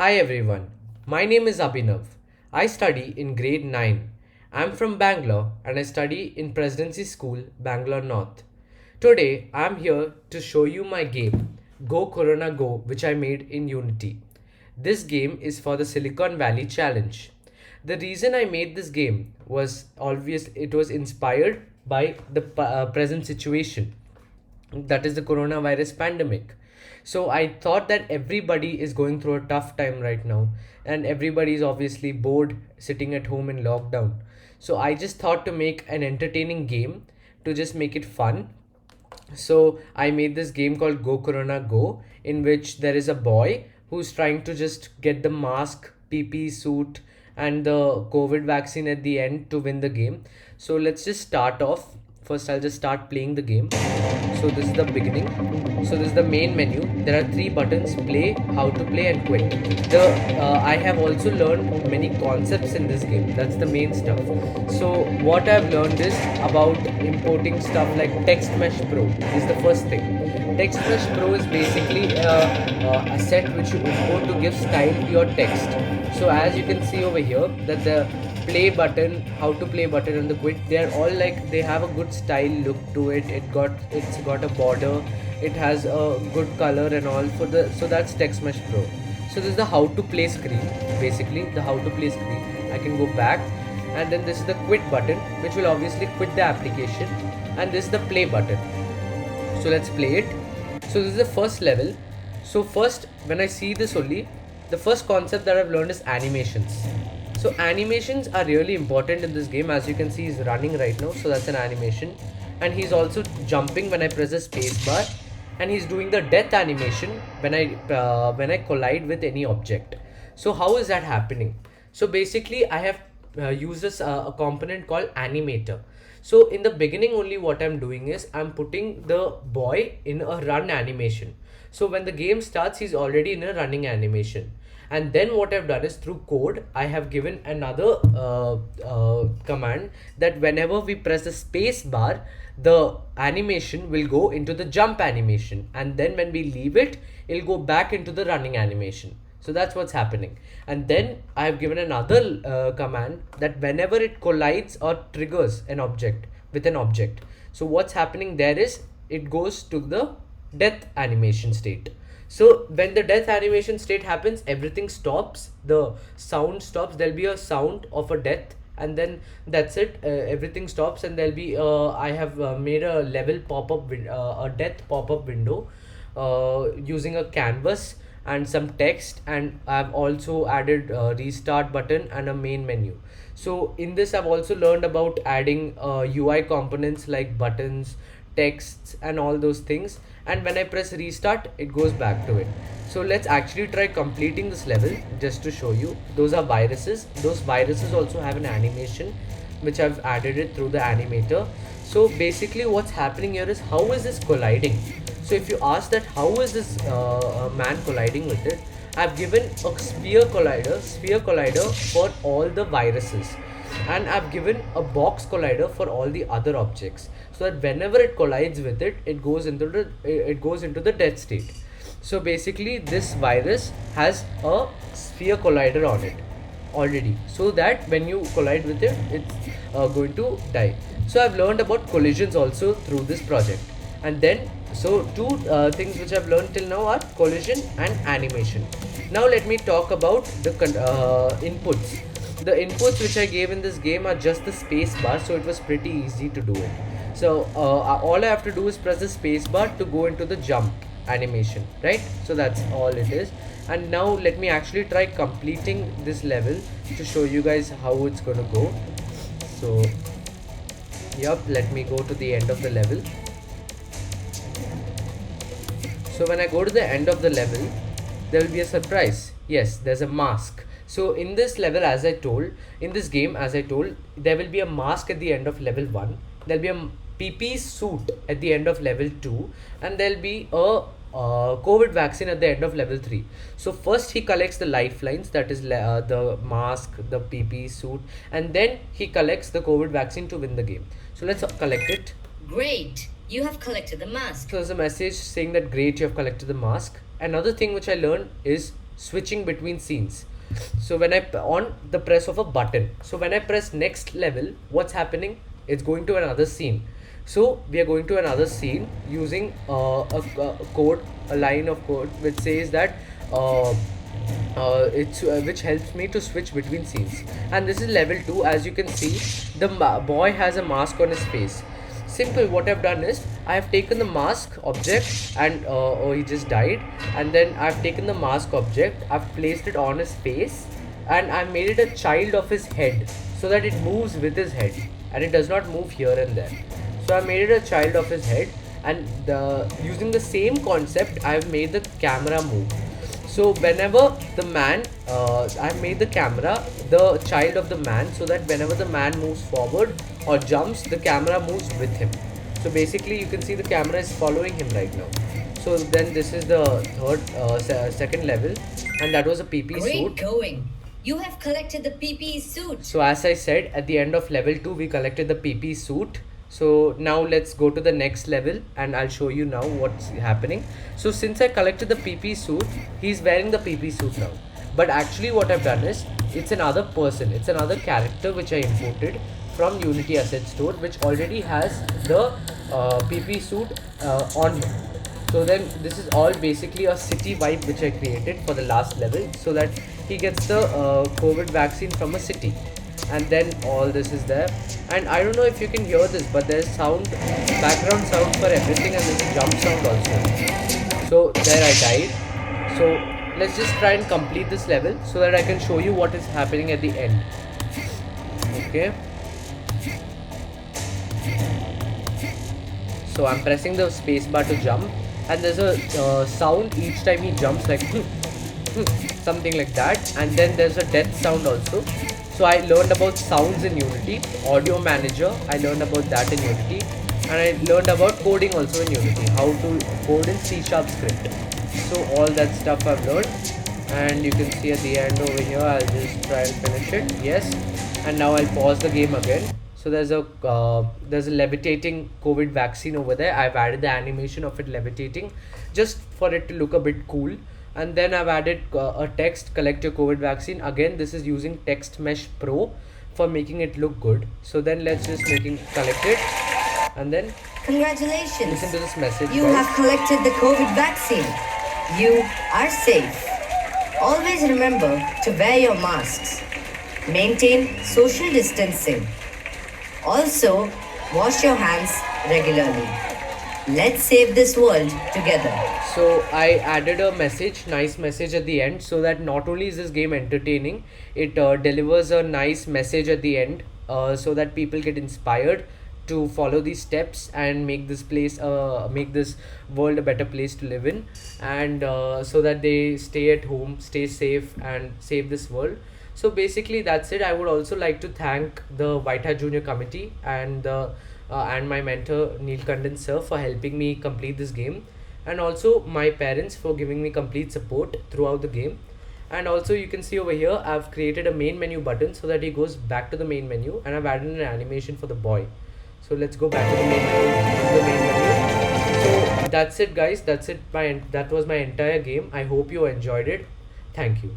Hi everyone, my name is Abhinav. I study in grade 9. I'm from Bangalore and I study in Presidency School, Bangalore North. Today I'm here to show you my game, Go Corona Go, which I made in Unity. This game is for the Silicon Valley Challenge. The reason I made this game was obvious, it was inspired by the present situation, that is the coronavirus pandemic. So I thought that everybody is going through a tough time right now, and everybody is obviously bored sitting at home in lockdown. So I just thought to make an entertaining game to just make it fun. So I made this game called Go Corona Go, in which there is a boy who's trying to just get the mask, PP suit, and the COVID vaccine at the end to win the game. So let's just start off. First, I'll just start playing the game. So this is the beginning. So this is the main menu. There are three buttons: play, how to play, and quit. The I have also learned many concepts in this game. That's the main stuff. So what I've learned is about importing stuff like Text Mesh Pro is the first thing. Text Mesh Pro is basically a set which you import to give style to your text. So as you can see over here, that the play button, how to play button, and the quit, they are all like, they have a good style look to it. It's got a border, it has a good color and all for the, so that's Text Mesh Pro. So this is the how to play screen, basically the how to play screen. I can go back, and then this is the quit button, which will obviously quit the application, and this is the play button. So let's play it. So this is the first level. So first, when I see this only, the first concept that I've learned is animations. So animations are really important in this game. As you can see, he's running right now, so that's an animation. And he's also jumping when I press the space bar, and he's doing the death animation when I collide with any object. So how is that happening? So basically I have used a component called animator. So in the beginning only, what I'm doing is I'm putting the boy in a run animation. So when the game starts, he's already in a running animation. And then what I've done is, through code, I have given another command that whenever we press the space bar, the animation will go into the jump animation, and then when we leave it, it'll go back into the running animation. So that's what's happening. And then I have given another command that whenever it collides or triggers an object with an object, so what's happening there is, it goes to the death animation state. So when the death animation state happens, everything stops, the sound stops, there'll be a sound of a death, and then that's it. Everything stops, and there'll be I have made a level pop-up a death pop-up window using a canvas and some text, and I've also added a restart button and a main menu. So in this, I've also learned about adding UI components like buttons, texts, and all those things, and when I press restart, it goes back to it. So let's actually try completing this level just to show you. Those are viruses. Those viruses also have an animation which I've added it through the animator. So basically what's happening here is, how is this colliding? So if you ask that how is this man colliding with it, I've given a sphere collider for all the viruses, and I've given a box collider for all the other objects, so that whenever it collides with it, it goes into the death state. So basically this virus has a sphere collider on it already, so that when you collide with it, it's going to die. So I've learned about collisions also through this project. And then, so two things which I've learned till now are collision and animation. Now let me talk about the inputs. The inputs which I gave in this game are just the space bar, so it was pretty easy to do it. So all I have to do is press the space bar to go into the jump animation, right? So that's all it is. And now let me actually try completing this level to show you guys how it's gonna go. So yep, let me go to the end of the level. So when I go to the end of the level, there will be a surprise. Yes, there's a mask. So in this level, as I told, in this game, as I told, there will be a mask at the end of level 1. There'll be a PP suit at the end of level 2, and there'll be a COVID vaccine at the end of level 3. So first he collects the lifelines, that is the mask, the PP suit, and then he collects the COVID vaccine to win the game. So let's collect it. Great! You have collected the mask. So there's a message saying that great, you have collected the mask. Another thing which I learned is switching between scenes. So when on the press of a button, so when I press next level, what's happening? It's going to another scene. So we are going to another scene using a code, a line of code which says that uh, it's which helps me to switch between scenes. And this is level 2. As you can see, the boy has a mask on his face. Simple. What I've done is I have taken the mask object, and oh, he just died. And then I've taken the mask object, I've placed it on his face, and I made it a child of his head so that it moves with his head and it does not move here and there. So I made it a child of his head, and using the same concept, I've made the camera move. So whenever the man, I made the camera the child of the man, so that whenever the man moves forward or jumps, the camera moves with him. So basically, you can see the camera is following him right now. So then this is the second level, and that was a PP Great suit. going. You have collected the PPE suit. So as I said, at the end of level 2, we collected the PP suit. So now let's go to the next level and I'll show you now what's happening. So since I collected the PP suit, he's wearing the PP suit now. But actually what I've done is, it's another person, it's another character which I imported from Unity Asset Store, which already has the PP suit on him. So then this is all basically a city vibe which I created for the last level, so that he gets the COVID vaccine from a city. And then all this is there, and I don't know if you can hear this, but there's sound, background sound for everything, and there's a jump sound also. So there I died. So let's just try and complete this level so that I can show you what is happening at the end. Okay, so I'm pressing the space bar to jump, and there's a sound each time he jumps, like something like that. And then there's a death sound also. So I learned about sounds in Unity, audio manager, I learned about that in Unity, and I learned about coding also in Unity, how to code in C# script. So all that stuff I've learned, and you can see at the end over here, I'll just try and finish it. Yes, and now I'll pause the game again. So there's a levitating COVID vaccine over there. I've added the animation of it levitating just for it to look a bit cool. And then I've added a text, collect your COVID vaccine. Again, this is using Text Mesh Pro for making it look good. So then let's just collect it, and then Congratulations. listen to this message, You guys. have collected the COVID vaccine. You are safe. Always remember to wear your masks. Maintain social distancing. Also, wash your hands regularly. Let's save this world together. So I added a message, nice message at the end, so that not only is this game entertaining, it delivers a nice message at the end, so that people get inspired to follow these steps and make make this world a better place to live in, and so that they stay at home, stay safe, and save this world. So basically that's it. I would also like to thank the White Hat Junior Committee and my mentor Neil Kandan sir for helping me complete this game, and also my parents for giving me complete support throughout the game. And also you can see over here, I've created a main menu button so that he goes back to the main menu, and I've added an animation for the boy. So let's go back to the main menu. So that's it, guys. That was my entire game. I hope you enjoyed it. Thank you.